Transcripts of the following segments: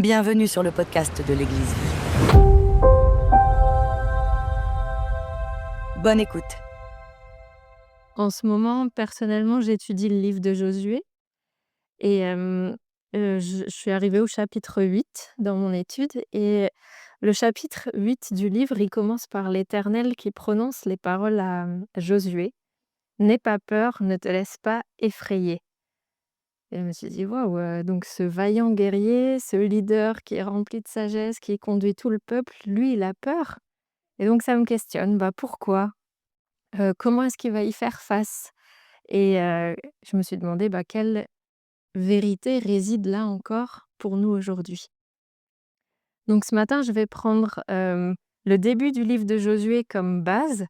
Bienvenue sur le podcast de l'Église Vie. Bonne écoute. En ce moment, personnellement, j'étudie le livre de Josué et je suis arrivée au chapitre 8 dans mon étude et le chapitre 8 du livre, il commence par l'Éternel qui prononce les paroles à Josué: «N'aie pas peur, ne te laisse pas effrayer». Et je me suis dit: «Waouh, donc ce vaillant guerrier, ce leader qui est rempli de sagesse, qui conduit tout le peuple, lui, il a peur?» Et donc ça me questionne, bah, pourquoi? Comment est-ce qu'il va y faire face? Et je me suis demandé, bah, quelle vérité réside là encore pour nous aujourd'hui. Donc ce matin, je vais prendre, le début du livre de Josué comme base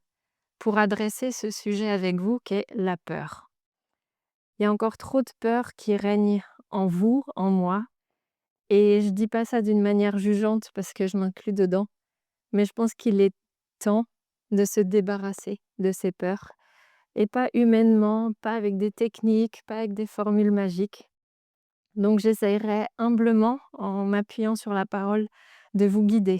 pour adresser ce sujet avec vous qu'est la peur. Il y a encore trop de peur qui règne en vous, en moi, et je dis pas ça d'une manière jugeante parce que je m'inclus dedans, mais je pense qu'il est temps de se débarrasser de ces peurs et pas humainement, pas avec des techniques, pas avec des formules magiques. Donc j'essayerai humblement, en m'appuyant sur la parole, de vous guider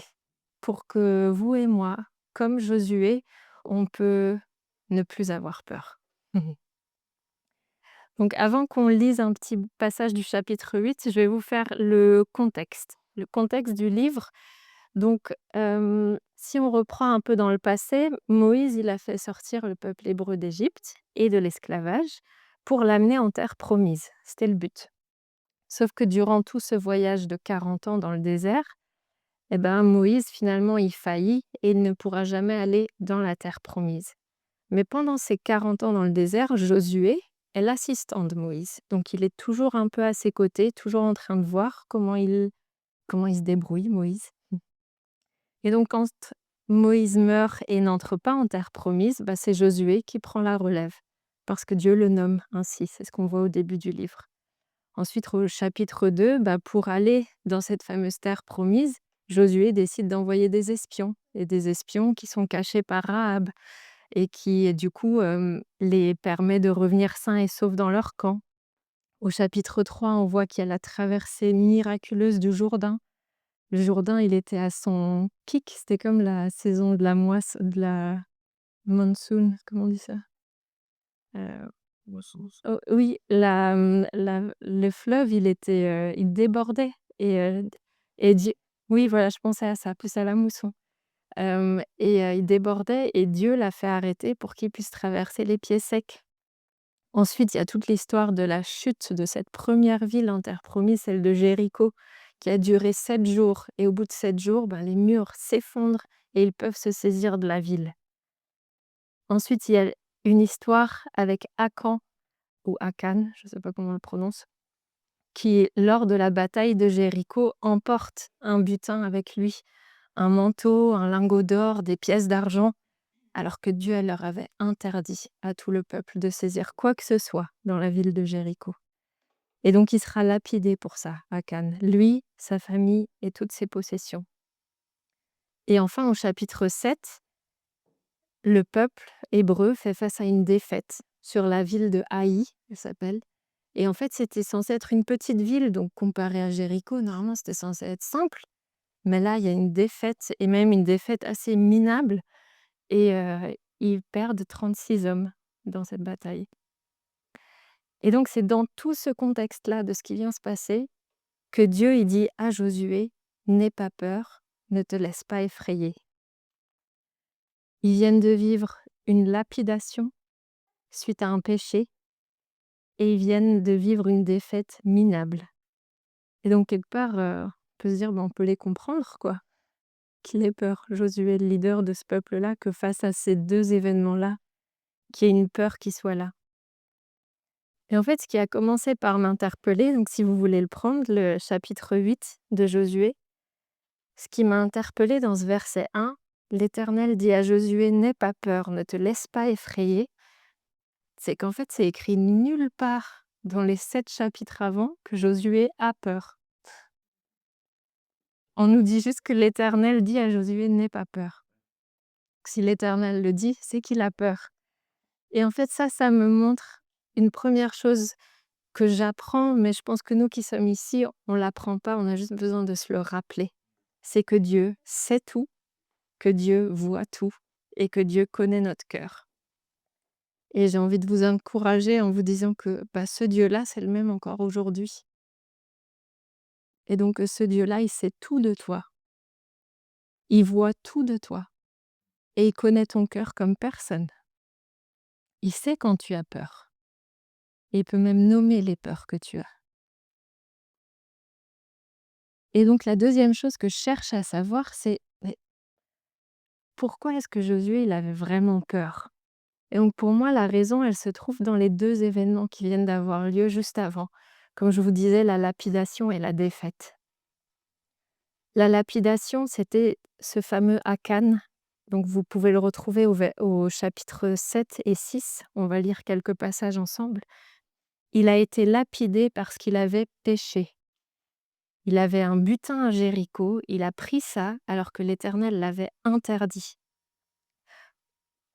pour que vous et moi, comme Josué, on peut ne plus avoir peur. Donc avant qu'on lise un petit passage du chapitre 8, je vais vous faire le contexte du livre. Donc si on reprend un peu dans le passé, Moïse, il a fait sortir le peuple hébreu d'Égypte et de l'esclavage pour l'amener en terre promise. C'était le but. Sauf que durant tout ce voyage de 40 ans dans le désert, eh ben, Moïse, finalement, il faillit et il ne pourra jamais aller dans la terre promise. Mais pendant ces 40 ans dans le désert, Josué est l'assistant de Moïse. Donc, il est toujours un peu à ses côtés, toujours en train de voir comment il se débrouille, Moïse. Et donc, quand Moïse meurt et n'entre pas en terre promise, bah, c'est Josué qui prend la relève. Parce que Dieu le nomme ainsi, c'est ce qu'on voit au début du livre. Ensuite, au chapitre 2, bah, pour aller dans cette fameuse terre promise, Josué décide d'envoyer des espions, et des espions qui sont cachés par Rahab et qui, du coup, les permet de revenir sains et saufs dans leur camp. Au chapitre 3, on voit qu'il y a la traversée miraculeuse du Jourdain. Le Jourdain, il était à son pic, c'était comme la saison de la moisse, de la monsoon, comment on dit ça? Heu Oh oui, le fleuve, il débordait et Dieu, oui, voilà, je pensais à ça, plus à la mousson. Il débordait et Dieu l'a fait arrêter pour qu'il puisse traverser les pieds secs. Ensuite, il y a toute l'histoire de la chute de cette première ville en terre promise, celle de Jéricho, qui a duré 7 jours et au bout de 7 jours, ben, les murs s'effondrent et ils peuvent se saisir de la ville. Ensuite, il y a une histoire avec Akan ou Akan, je ne sais pas comment on le prononce, qui, lors de la bataille de Jéricho, emporte un butin avec lui, un manteau, un lingot d'or, des pièces d'argent, alors que Dieu leur avait interdit à tout le peuple de saisir quoi que ce soit dans la ville de Jéricho. Et donc il sera lapidé pour ça, Akan, lui, sa famille et toutes ses possessions. Et enfin, au chapitre 7, le peuple hébreu fait face à une défaite sur la ville de Haï, elle s'appelle. Et en fait, c'était censé être une petite ville, donc comparé à Jéricho, normalement, c'était censé être simple. Mais là, il y a une défaite et même une défaite assez minable et ils perdent 36 hommes dans cette bataille. Et donc, c'est dans tout ce contexte-là de ce qui vient se passer que Dieu, il dit à Josué: «N'aie pas peur, ne te laisse pas effrayer». Ils viennent de vivre une lapidation suite à un péché et ils viennent de vivre une défaite minable. Et donc quelque part, on peut se dire, on peut les comprendre quoi, qu'il ait peur, Josué, le leader de ce peuple-là, que face à ces 2 événements-là, qu'il y ait une peur qui soit là. Et en fait, ce qui a commencé par m'interpeller, donc si vous voulez le prendre, le chapitre 8 de Josué, ce qui m'a interpellée dans ce verset 1, l'Éternel dit à Josué: «N'aie pas peur, ne te laisse pas effrayer», c'est qu'en fait, c'est écrit nulle part dans les 7 chapitres avant que Josué a peur. On nous dit juste que l'Éternel dit à Josué: «N'aie pas peur». Si l'Éternel le dit, c'est qu'il a peur. Et en fait, ça me montre une première chose, que j'apprends, mais je pense que nous qui sommes ici, on l'apprend pas, on a juste besoin de se le rappeler. C'est que Dieu sait tout, que Dieu voit tout et que Dieu connaît notre cœur. Et j'ai envie de vous encourager en vous disant que ce Dieu-là, c'est le même encore aujourd'hui. Et donc ce Dieu-là, il sait tout de toi. Il voit tout de toi. Et il connaît ton cœur comme personne. Il sait quand tu as peur. Et il peut même nommer les peurs que tu as. Et donc la deuxième chose que je cherche à savoir, c'est mais pourquoi est-ce que Josué, il avait vraiment peur? Et donc pour moi, la raison, elle se trouve dans les 2 événements qui viennent d'avoir lieu juste avant. Comme je vous disais, la lapidation et la défaite. La lapidation, c'était ce fameux Akan. Donc vous pouvez le retrouver au chapitre 7 et 6. On va lire quelques passages ensemble. Il a été lapidé parce qu'il avait péché. Il avait un butin à Jéricho, il a pris ça alors que l'Éternel l'avait interdit.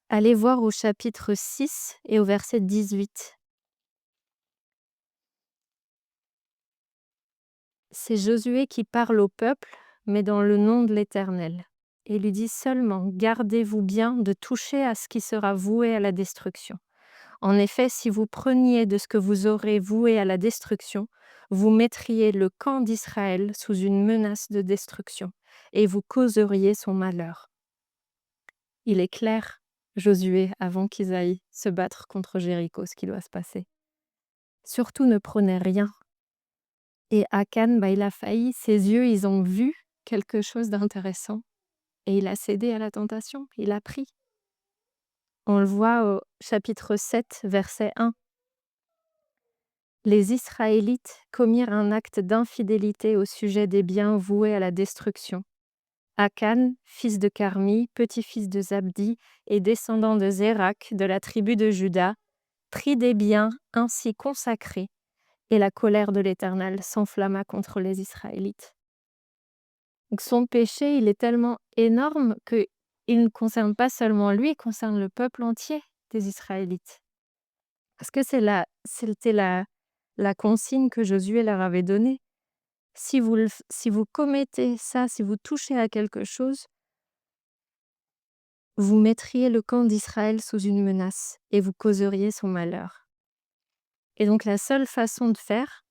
Allez voir au chapitre 6 et au verset 18. C'est Josué qui parle au peuple, mais dans le nom de l'Éternel. Et il lui dit seulement, gardez-vous bien de toucher à ce qui sera voué à la destruction. En effet, si vous preniez de ce que vous aurez voué à la destruction, vous mettriez le camp d'Israël sous une menace de destruction, et vous causeriez son malheur. Il est clair, Josué, avant qu'ils aillent se battre contre Jéricho, ce qui doit se passer. Surtout ne prenez rien. Et Akan, il a failli, ses yeux, ils ont vu quelque chose d'intéressant, et il a cédé à la tentation, il a pris. On le voit au chapitre 7, verset 1. Les Israélites commirent un acte d'infidélité au sujet des biens voués à la destruction. Akan, fils de Carmi, petit-fils de Zabdi et descendant de Zérak de la tribu de Juda, prit des biens ainsi consacrés, et la colère de l'Éternel s'enflamma contre les Israélites. Donc son péché, il est tellement énorme qu'il ne concerne pas seulement lui, il concerne le peuple entier des Israélites. Parce que c'était la consigne que Josué leur avait donnée. Si vous commettez ça, si vous touchez à quelque chose, vous mettriez le camp d'Israël sous une menace et vous causeriez son malheur. Et donc la seule façon de faire,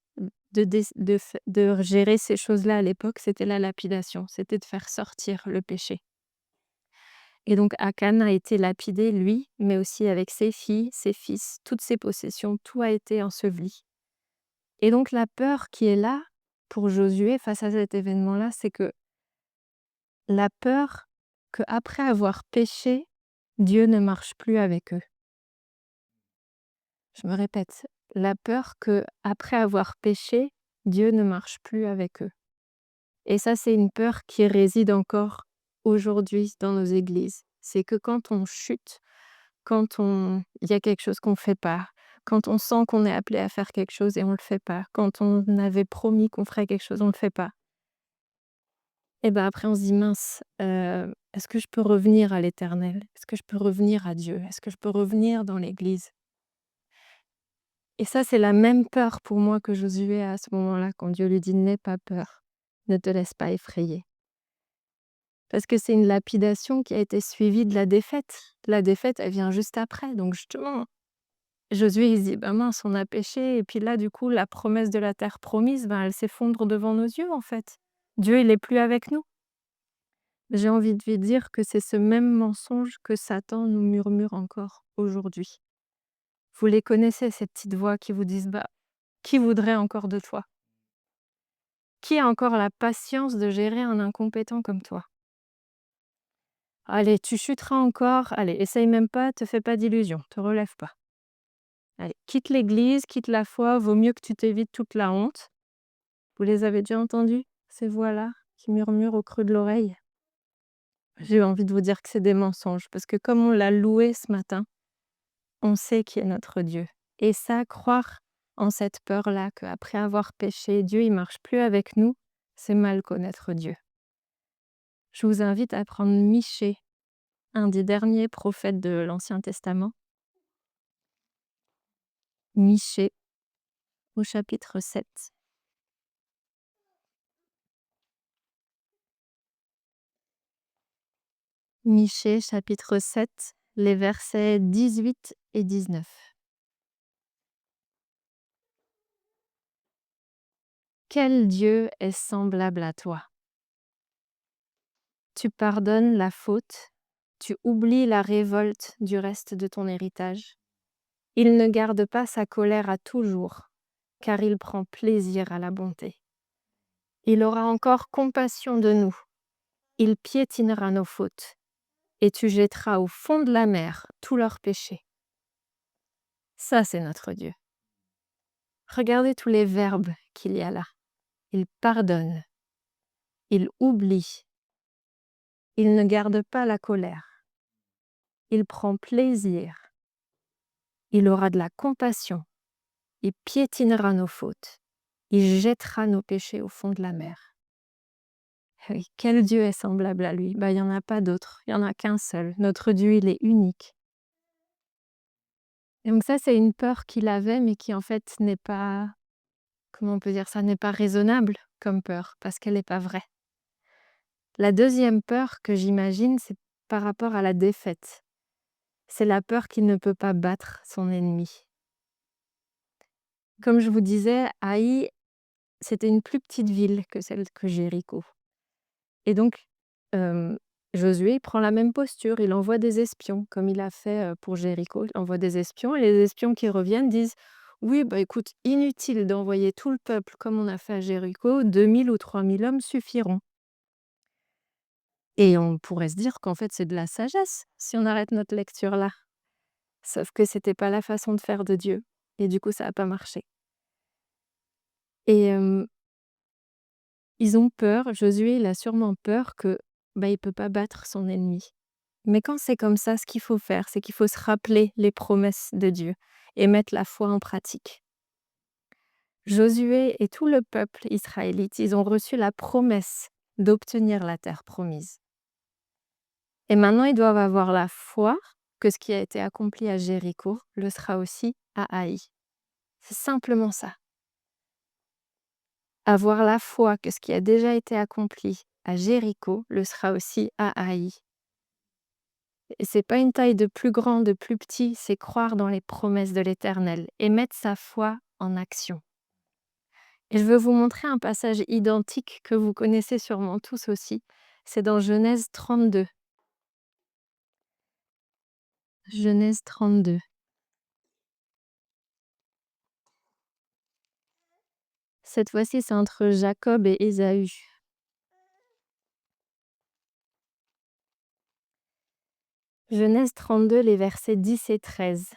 de gérer ces choses-là à l'époque, c'était la lapidation, c'était de faire sortir le péché. Et donc Akan a été lapidé, lui, mais aussi avec ses filles, ses fils, toutes ses possessions, tout a été enseveli. Et donc la peur qui est là pour Josué face à cet événement-là, c'est que la peur qu'après avoir péché, Dieu ne marche plus avec eux. Je me répète, la peur qu'après avoir péché, Dieu ne marche plus avec eux. Et ça, c'est une peur qui réside encore aujourd'hui dans nos églises. C'est que quand on chute, il y a quelque chose qu'on ne fait pas, quand on sent qu'on est appelé à faire quelque chose et on ne le fait pas, quand on avait promis qu'on ferait quelque chose, on ne le fait pas. Et après on se dit: «Mince, est-ce que je peux revenir à l'Éternel? Est-ce que je peux revenir à Dieu? Est-ce que je peux revenir dans l'église?» Et ça, c'est la même peur pour moi que Josué a à ce moment-là, quand Dieu lui dit: «N'aie pas peur, ne te laisse pas effrayer». Parce que c'est une lapidation qui a été suivie de la défaite. La défaite, elle vient juste après. Donc justement, Josué, il se dit: Mince, on a péché» et puis là, du coup, la promesse de la terre promise, elle s'effondre devant nos yeux, en fait. Dieu, il est plus avec nous. J'ai envie de lui dire que c'est ce même mensonge que Satan nous murmure encore aujourd'hui. Vous les connaissez, ces petites voix qui vous disent: qui voudrait encore de toi? Qui a encore la patience de gérer un incompétent comme toi? Allez, tu chuteras encore, allez, essaye même pas, te fais pas d'illusions, te relève pas. Allez, quitte l'église, quitte la foi, vaut mieux que tu t'évites toute la honte. Vous les avez déjà entendus, ces voix-là, qui murmurent au creux de l'oreille? J'ai envie de vous dire que c'est des mensonges, parce que comme on l'a loué ce matin, on sait qui est notre Dieu. Et ça, croire en cette peur-là, qu'après avoir péché, Dieu il marche plus avec nous, c'est mal connaître Dieu. Je vous invite à prendre Michée, un des derniers prophètes de l'Ancien Testament. Michée, au chapitre 7. Michée, chapitre 7, les versets 18 et 19. Quel Dieu est semblable à toi? Tu pardonnes la faute, tu oublies la révolte du reste de ton héritage. Il ne garde pas sa colère à toujours, car il prend plaisir à la bonté. Il aura encore compassion de nous, il piétinera nos fautes, et tu jetteras au fond de la mer tous leurs péchés. Ça, c'est notre Dieu. Regardez tous les verbes qu'il y a là. Il pardonne, il oublie, il ne garde pas la colère, il prend plaisir, il aura de la compassion, il piétinera nos fautes, il jettera nos péchés au fond de la mer. Oui, quel Dieu est semblable à lui? Il n'y en a pas d'autre, il n'y en a qu'un seul. Notre Dieu, il est unique. Et donc ça, c'est une peur qu'il avait, mais qui en fait n'est pas, comment on peut dire ça, n'est pas raisonnable comme peur, parce qu'elle n'est pas vraie. La deuxième peur que j'imagine, c'est par rapport à la défaite. C'est la peur qu'il ne peut pas battre son ennemi. Comme je vous disais, Haï, c'était une plus petite ville que celle que Jéricho. Et donc, Josué il prend la même posture, il envoie des espions, comme il a fait pour Jéricho. Il envoie des espions et les espions qui reviennent disent: «Oui, bah écoute, inutile d'envoyer tout le peuple comme on a fait à Jéricho, 2000 ou 3000 hommes suffiront». Et on pourrait se dire qu'en fait, c'est de la sagesse si on arrête notre lecture là. Sauf que c'était pas la façon de faire de Dieu et du coup, ça a pas marché. Et ils ont peur, Josué, il a sûrement peur que, il peut pas battre son ennemi. Mais quand c'est comme ça, ce qu'il faut faire, c'est qu'il faut se rappeler les promesses de Dieu et mettre la foi en pratique. Josué et tout le peuple israélite, ils ont reçu la promesse d'obtenir la terre promise. Et maintenant, ils doivent avoir la foi que ce qui a été accompli à Jéricho le sera aussi à Haï. C'est simplement ça. Avoir la foi que ce qui a déjà été accompli à Jéricho le sera aussi à Haï. Et c'est pas une taille de plus grand, de plus petit, c'est croire dans les promesses de l'Éternel et mettre sa foi en action. Et je veux vous montrer un passage identique que vous connaissez sûrement tous aussi. C'est dans Genèse 32. Genèse 32. Cette fois-ci, c'est entre Jacob et Ésaü. Genèse 32, les versets 10 et 13.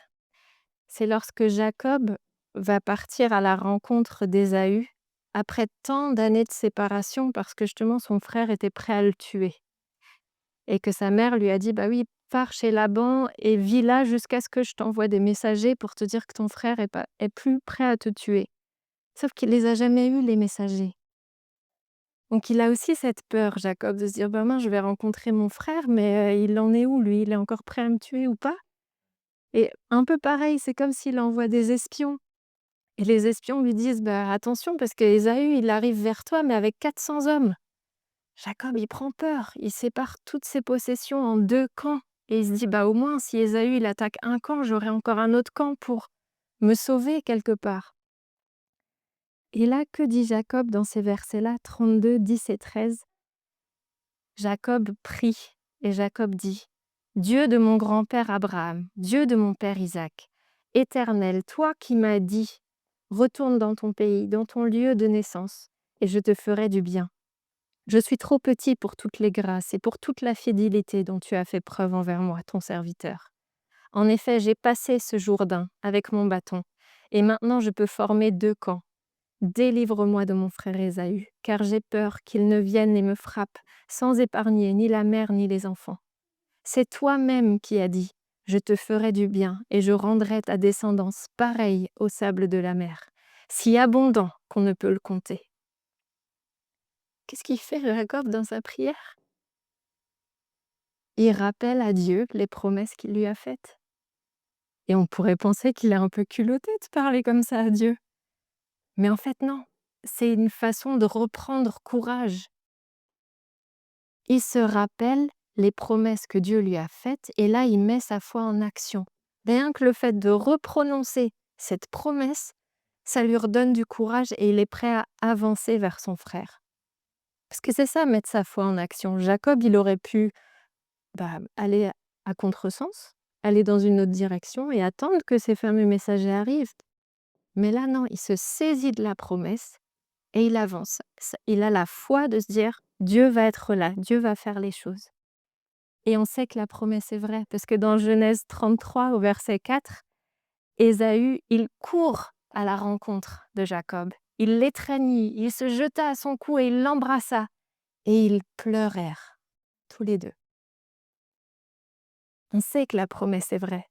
C'est lorsque Jacob va partir à la rencontre d'Ésaü après tant d'années de séparation parce que justement son frère était prêt à le tuer. Et que sa mère lui a dit: «Bah oui, pars chez Laban et vis là jusqu'à ce que je t'envoie des messagers pour te dire que ton frère est plus prêt à te tuer». Sauf qu'il les a jamais eus les messagers. Donc il a aussi cette peur, Jacob, de se dire: «Bah mince, je vais rencontrer mon frère, mais il en est où lui? Il est encore prêt à me tuer ou pas?» Et un peu pareil, c'est comme s'il envoie des espions et les espions lui disent: «Bah attention parce qu'Ésaü, il arrive vers toi, mais avec 400 hommes». Jacob, il prend peur, il sépare toutes ses possessions en 2 camps et il se dit: «Bah, au moins si Ésaü, il attaque un camp, j'aurai encore un autre camp pour me sauver quelque part». Et là, que dit Jacob dans ces versets-là, 32, 10 et 13? Jacob prie et Jacob dit: «Dieu de mon grand-père Abraham, Dieu de mon père Isaac, Éternel, toi qui m'as dit: "Retourne dans ton pays, dans ton lieu de naissance, et je te ferai du bien." Je suis trop petit pour toutes les grâces et pour toute la fidélité dont tu as fait preuve envers moi, ton serviteur. En effet, j'ai passé ce Jourdain avec mon bâton, et maintenant je peux former 2 camps. Délivre-moi de mon frère Ésaü, car j'ai peur qu'il ne vienne et me frappe, sans épargner ni la mère ni les enfants. C'est toi-même qui as dit: Je te ferai du bien, et je rendrai ta descendance pareille au sable de la mer, si abondant qu'on ne peut le compter. » Qu'est-ce qu'il fait Jacob dans sa prière? Il rappelle à Dieu les promesses qu'il lui a faites. Et on pourrait penser qu'il est un peu culotté de parler comme ça à Dieu. Mais en fait, non. C'est une façon de reprendre courage. Il se rappelle les promesses que Dieu lui a faites et là, il met sa foi en action. Rien que le fait de reprononcer cette promesse, ça lui redonne du courage et il est prêt à avancer vers son frère. Parce que c'est ça, mettre sa foi en action. Jacob, il aurait pu aller à contresens, aller dans une autre direction et attendre que ces fameux messagers arrivent. Mais là, non, il se saisit de la promesse et il avance. Il a la foi de se dire, Dieu va être là, Dieu va faire les choses. Et on sait que la promesse est vraie, parce que dans Genèse 33, au verset 4, Ésaü, il court à la rencontre de Jacob. Il l'étreignit, il se jeta à son cou et il l'embrassa. Et ils pleurèrent, tous les deux. On sait que la promesse est vraie.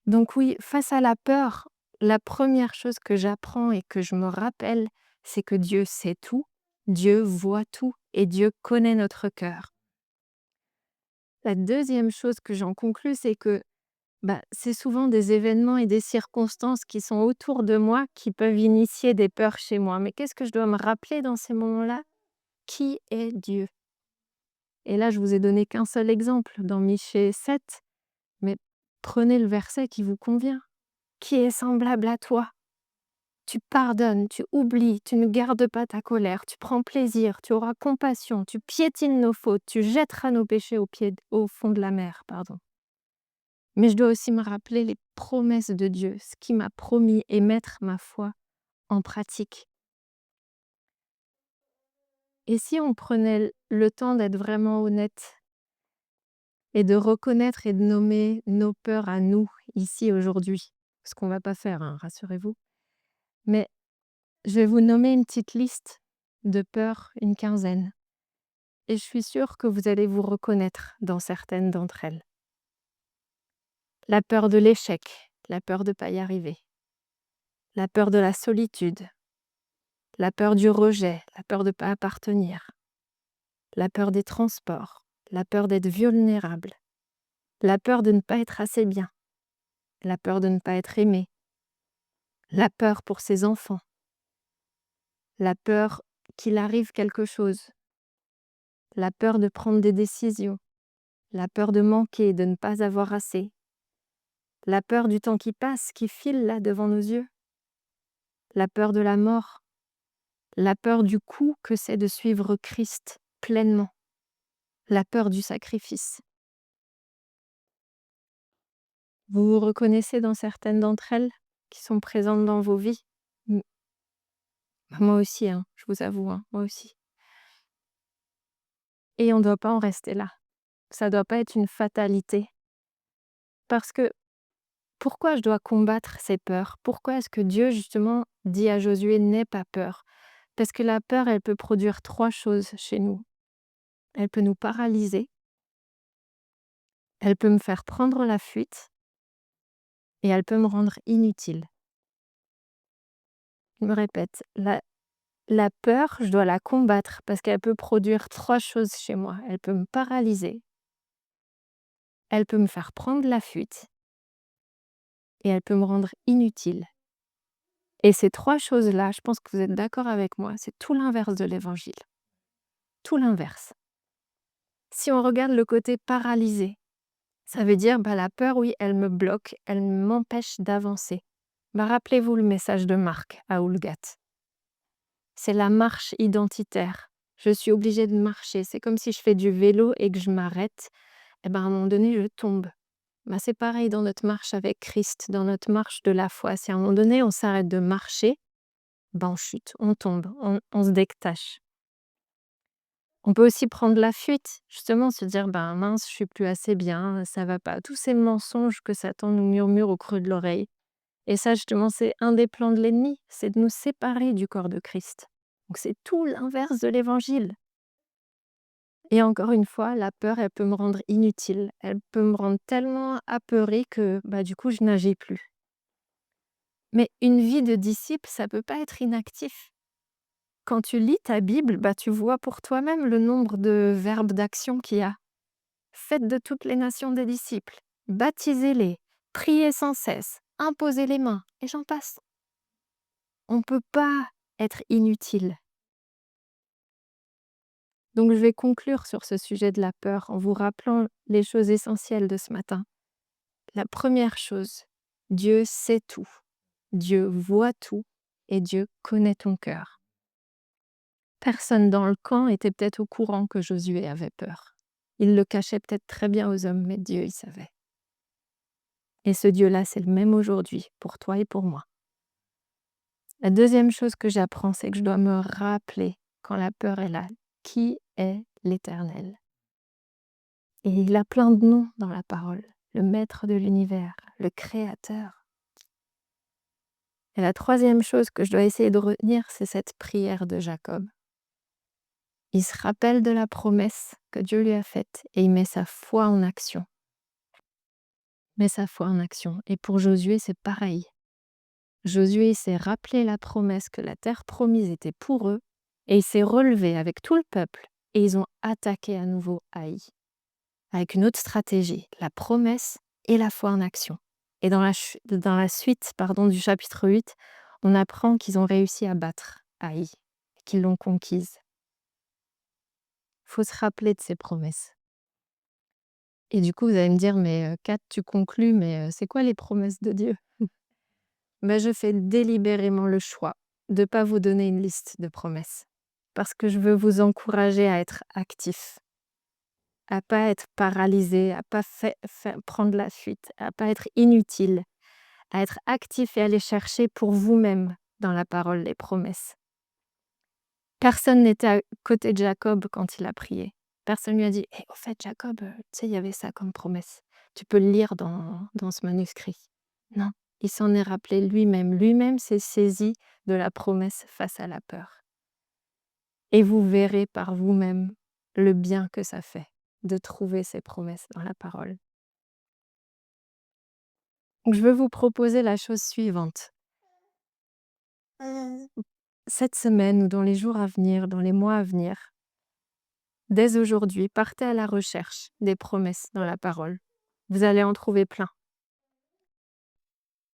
Donc oui, face à la peur, la première chose que j'apprends et que je me rappelle, c'est que Dieu sait tout, Dieu voit tout et Dieu connaît notre cœur. La deuxième chose que j'en conclus, c'est que c'est souvent des événements et des circonstances qui sont autour de moi qui peuvent initier des peurs chez moi. Mais qu'est-ce que je dois me rappeler dans ces moments-là? Qui est Dieu? Et là, je vous ai donné qu'un seul exemple dans Michée 7, mais prenez le verset qui vous convient. Qui est semblable à toi? Tu pardonnes, tu oublies, tu ne gardes pas ta colère, tu prends plaisir, tu auras compassion, tu piétines nos fautes, tu jetteras nos péchés au fond de la mer, pardon. Mais je dois aussi me rappeler les promesses de Dieu, ce qu'il m'a promis et mettre ma foi en pratique. Et si on prenait le temps d'être vraiment honnête et de reconnaître et de nommer nos peurs à nous, ici, aujourd'hui, ce qu'on ne va pas faire, hein, rassurez-vous, mais je vais vous nommer une petite liste de peurs, une quinzaine. Et je suis sûre que vous allez vous reconnaître dans certaines d'entre elles. La peur de l'échec, la peur de ne pas y arriver. La peur de la solitude. La peur du rejet, la peur de ne pas appartenir. La peur des transports. La peur d'être vulnérable. La peur de ne pas être assez bien. La peur de ne pas être aimé. La peur pour ses enfants. La peur qu'il arrive quelque chose. La peur de prendre des décisions. La peur de manquer, de ne pas avoir assez. La peur du temps qui passe, qui file là devant nos yeux. La peur de la mort. La peur du coût que c'est de suivre Christ pleinement. La peur du sacrifice. Vous vous reconnaissez dans certaines d'entre elles qui sont présentes dans vos vies? M Moi aussi, hein, je vous avoue, hein, moi aussi. Et on ne doit pas en rester là. Ça ne doit pas être une fatalité. Parce que pourquoi je dois combattre ces peurs? Pourquoi est-ce que Dieu, justement, dit à Josué: «N'aie pas peur»? Parce que la peur, elle peut produire 3 choses chez nous. Elle peut nous paralyser, elle peut me faire prendre la fuite et elle peut me rendre inutile. Je me répète, la peur, je dois la combattre parce qu'elle peut produire 3 choses chez moi. Elle peut me paralyser, elle peut me faire prendre la fuite et elle peut me rendre inutile. Et ces 3 choses-là, je pense que vous êtes d'accord avec moi, c'est tout l'inverse de l'évangile. Tout l'inverse. Si on regarde le côté paralysé, ça veut dire, la peur, oui, elle me bloque, elle m'empêche d'avancer. Rappelez-vous le message de Marc à Houlgate. C'est la marche identitaire. Je suis obligée de marcher. C'est comme si je fais du vélo et que je m'arrête. À un moment donné, je tombe. C'est pareil dans notre marche avec Christ, dans notre marche de la foi. Si à un moment donné, on s'arrête de marcher, on chute, on tombe, on se détache. On peut aussi prendre la fuite, justement, se dire mince, je suis plus assez bien, ça va pas. Tous ces mensonges que Satan nous murmure au creux de l'oreille. Et ça, justement, c'est un des plans de l'ennemi, c'est de nous séparer du corps de Christ. Donc c'est tout l'inverse de l'évangile. Et encore une fois, la peur, elle peut me rendre inutile. Elle peut me rendre tellement apeurée que du coup, je n'agis plus. Mais une vie de disciple, ça peut pas être inactif. Quand tu lis ta Bible, tu vois pour toi-même le nombre de verbes d'action qu'il y a. Faites de toutes les nations des disciples, baptisez-les, priez sans cesse, imposez les mains, et j'en passe. On ne peut pas être inutile. Donc je vais conclure sur ce sujet de la peur en vous rappelant les choses essentielles de ce matin. La première chose, Dieu sait tout, Dieu voit tout et Dieu connaît ton cœur. Personne dans le camp était peut-être au courant que Josué avait peur. Il le cachait peut-être très bien aux hommes, mais Dieu, il savait. Et ce Dieu-là, c'est le même aujourd'hui, pour toi et pour moi. La deuxième chose que j'apprends, c'est que je dois me rappeler, quand la peur est là, qui est l'Éternel. Et il a plein de noms dans la parole. Le maître de l'univers, le créateur. Et la troisième chose que je dois essayer de retenir, c'est cette prière de Jacob. Il se rappelle de la promesse que Dieu lui a faite et il met sa foi en action. Et pour Josué, c'est pareil. Josué s'est rappelé la promesse que la terre promise était pour eux et il s'est relevé avec tout le peuple et ils ont attaqué à nouveau Haï. Avec une autre stratégie, la promesse et la foi en action. Et dans la suite du chapitre 8, on apprend qu'ils ont réussi à battre Haï, qu'ils l'ont conquise. Il faut se rappeler de ces promesses. Et du coup, vous allez me dire, mais Kat, tu conclus, mais c'est quoi les promesses de Dieu? Je fais délibérément le choix de ne pas vous donner une liste de promesses. Parce que je veux vous encourager à être actif, à pas être paralysé, à pas prendre la fuite, à pas être inutile, à être actif et aller chercher pour vous-même dans la parole les promesses. Personne n'était à côté de Jacob quand il a prié. Personne lui a dit au fait, Jacob, tu sais, il y avait ça comme promesse. Tu peux le lire dans ce manuscrit. Non, il s'en est rappelé lui-même. Lui-même s'est saisi de la promesse face à la peur. Et vous verrez par vous-même le bien que ça fait de trouver ces promesses dans la parole. Donc, je veux vous proposer la chose suivante. Cette semaine ou dans les jours à venir, dans les mois à venir, dès aujourd'hui, partez à la recherche des promesses dans la parole. Vous allez en trouver plein.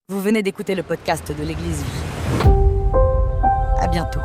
Vous venez d'écouter le podcast de l'Église Vie. À bientôt.